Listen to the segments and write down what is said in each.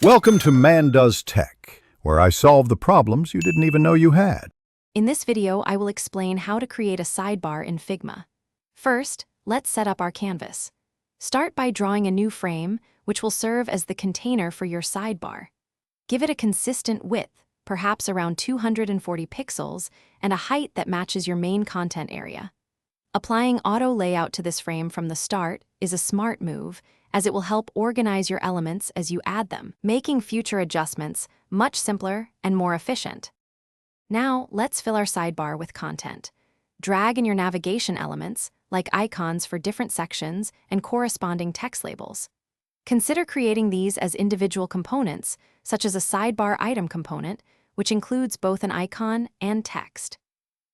Welcome to Man Does Tech, where I solve the problems you didn't even know you had. In this video, I will explain how to create a sidebar in Figma. First, let's set up our canvas. Start by drawing a new frame, which will serve as the container for your sidebar. Give it a consistent width, perhaps around 240 pixels, and a height that matches your main content area. Applying auto layout to this frame from the start is a smart move, as it will help organize your elements as you add them, making future adjustments much simpler and more efficient. Now, let's fill our sidebar with content. Drag in your navigation elements, like icons for different sections and corresponding text labels. Consider creating these as individual components, such as a sidebar item component, which includes both an icon and text.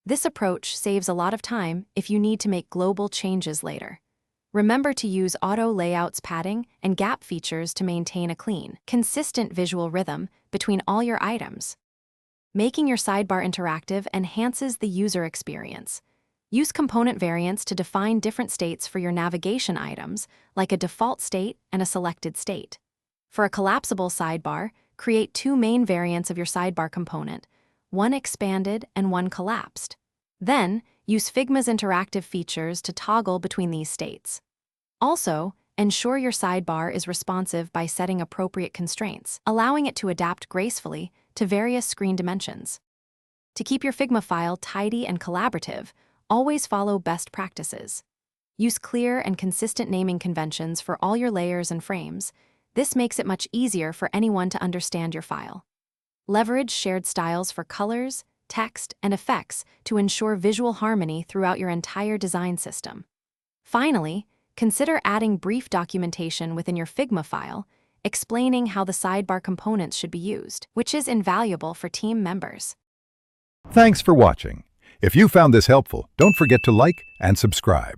This approach saves a lot of time if you need to make global changes later. Remember to use auto layouts padding and gap features to maintain a clean, consistent visual rhythm between all your items. Making your sidebar interactive enhances the user experience. Use component variants to define different states for your navigation items, like a default state and a selected state. For a collapsible sidebar, create two main variants of your sidebar component, one expanded and one collapsed. Then, use Figma's interactive features to toggle between these states. Also, ensure your sidebar is responsive by setting appropriate constraints, allowing it to adapt gracefully to various screen dimensions. To keep your Figma file tidy and collaborative, always follow best practices. Use clear and consistent naming conventions for all your layers and frames. This makes it much easier for anyone to understand your file. Leverage shared styles for colors, text, and effects to ensure visual harmony throughout your entire design system. Finally, consider adding brief documentation within your Figma file, explaining how the sidebar components should be used, which is invaluable for team members. Thanks for watching. If you found this helpful, don't forget to like and subscribe.